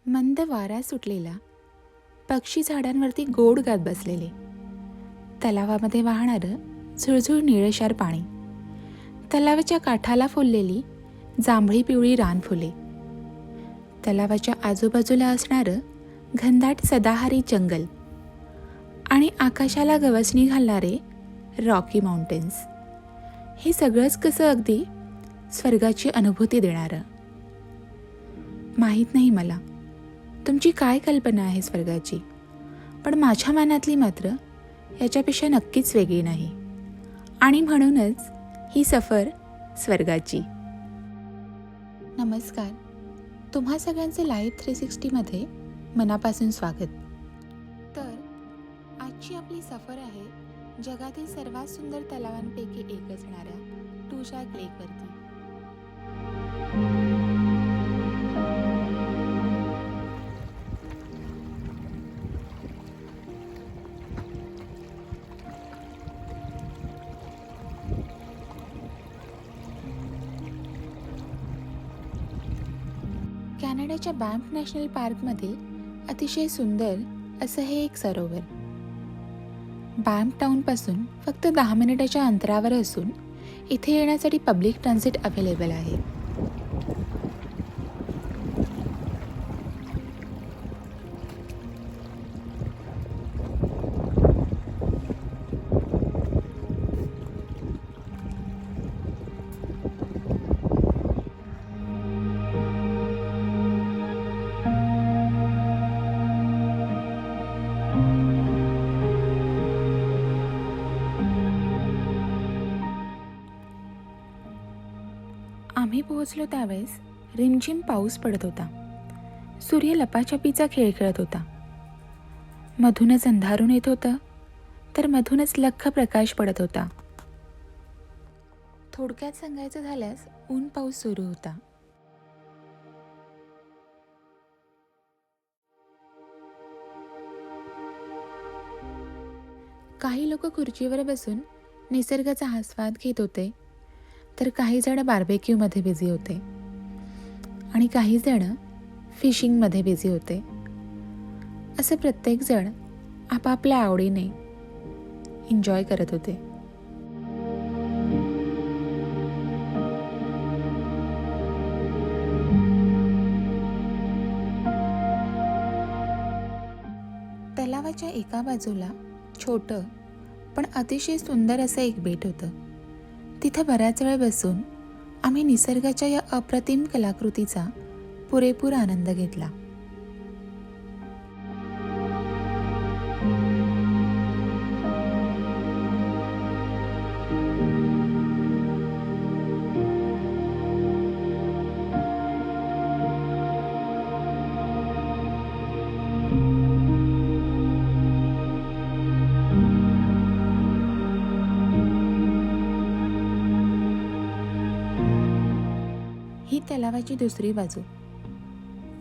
मंद वारा सुटलेला, पक्षी झाडांवरती गोड गात बसलेले, तलावामध्ये वाहणारं झुळझुळ निळेशार पाणी, तलावाच्या काठाला फुललेली जांभळी पिवळी रानफुले, तलावाच्या आजूबाजूला असणारं घनदाट सदाहरी जंगल आणि आकाशाला गवसणी घालणारे रॉकी माउंटेन्स. हे सगळंच कसं अगदी स्वर्गाची अनुभूती देणारं. माहीत नाही मला तुमची काय कल्पना आहे स्वर्गाची, पण माझ्या मनातली मात्र याच्यापेक्षा नक्कीच वेगळी नाही. आणि म्हणूनच ही सफर स्वर्गाची. नमस्कार, तुम्हा सगळ्यांचे लाईव्ह 360मध्ये मनापासून स्वागत. तर आजची आपली सफर आहे जगातील सर्वात सुंदर तलावांपैकी एक असणाऱ्या टूजॅक लेकवरती. कॅनडाच्या बँफ नॅशनल पार्कमधील अतिशय सुंदर असं हे एक सरोवर. बँफ टाऊनपासून फक्त 10 मिनिटाच्या अंतरावर असून इथे येण्यासाठी पब्लिक ट्रान्झिट अवेलेबल आहे. आम्ही पोहोचलो त्यावेळेस रिमझिम पाऊस पडत होता. सूर्य लपाछपीचा खेळ खेळत होता. मधूनच अंधारून येत होतं, तर मधूनच लख्ख प्रकाश पडत होता. थोडक्यात सांगायचं झाल्यास ऊन पाऊस सुरू होता. काही लोक खुर्चीवर बसून निसर्गाचा आस्वाद घेत होते, तर काही जण बार्बेक्यूमध्ये बिझी होते आणि काही जण फिशिंगमध्ये बिझी होते. असं प्रत्येकजण आपापल्या आवडीने एन्जॉय करत होते. तलावाच्या एका बाजूला छोटं पण अतिशय सुंदर असं एक बेट होतं. तिथं बराच वेळ बसून आम्ही निसर्गाच्या या अप्रतिम कलाकृतीचा पुरेपूर आनंद घेतला. ही तलावाची दुसरी बाजू.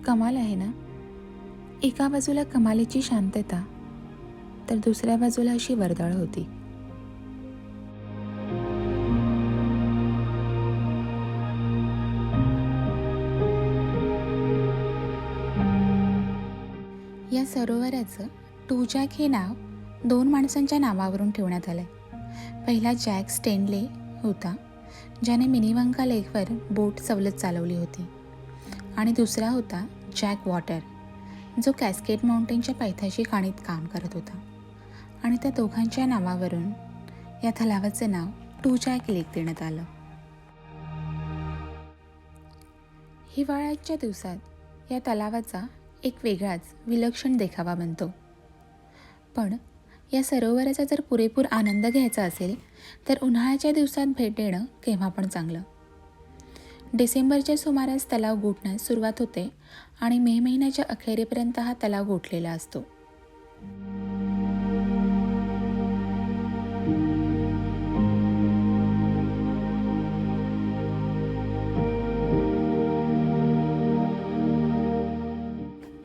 कमाल आहे ना. एका बाजूला कमालीची शांतता, तर दुसऱ्या बाजूला अशी वर्दळ होती. या सरोवराचं टूजॅक हे नाव 2 माणसांच्या नावावरून ठेवण्यात आलंय. पहिला जॅक स्टेनले होता, ज्याने मिनीवांका लेकवर बोट सवलत चालवली होती, आणि दुसरा होता जॅक वॉटर, जो कॅस्केड माउंटेनच्या पायथ्याशी खाणीत काम करत होता. आणि त्या दोघांच्या नावावरून या तलावाचं नाव टूजॅक लेक देण्यात आलं. हिवाळ्याच्या दिवसात या तलावाचा एक वेगळाच विलक्षण देखावा बनतो. पण या सरोवराचा जर पुरेपूर आनंद घ्यायचा असेल तर उन्हाळ्याच्या दिवसात भेट देणं केव्हा पण चांगलं. डिसेंबरच्या सुमारास तलाव गोठण्यास सुरुवात होते आणि मे महिन्याच्या अखेरीपर्यंत हा तलाव गोठलेला असतो.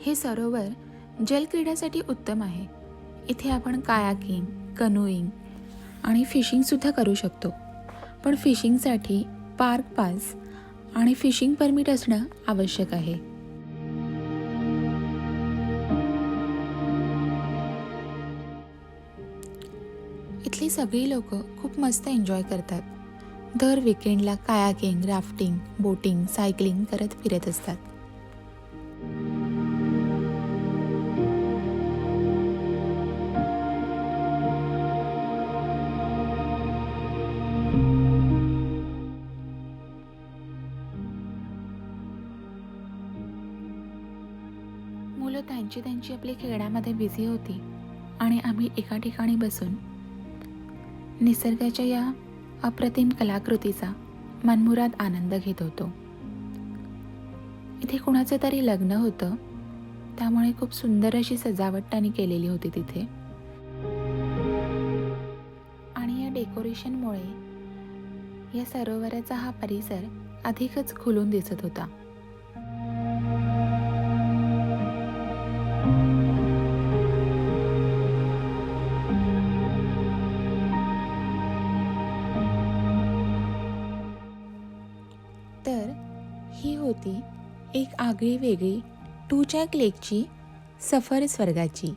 हे सरोवर जलक्रीडासाठी उत्तम आहे. इथे आपण कायाकिंग, कनोईंग आणि फिशिंगसुद्धा करू शकतो. पण फिशिंगसाठी पार्क पास आणि फिशिंग परमिट असणं आवश्यक आहे. सगळी लोक खूप मस्त एन्जॉय करतात. दर विकेंडला कायाकिंग, राफ्टिंग, बोटिंग, सायकलिंग करत फिरत असतात. मुलं त्यांची त्यांची आपली खेळण्यामध्ये बिझी होती आणि आम्ही एका ठिकाणी बसून निसर्गाच्या या अप्रतिम कलाकृतीचा मनमुराद आनंद घेत होतो. इथे कुणाचं तरी लग्न होतं, त्यामुळे खूप सुंदर अशी सजावट त्यांनी केलेली होती तिथे. आणि या डेकोरेशनमुळे या सरोवराचा हा परिसर अधिकच खुलून दिसत होता. तर ही होती एक आगळी वेगळी टू जॅक लेकची सफर स्वर्गाची.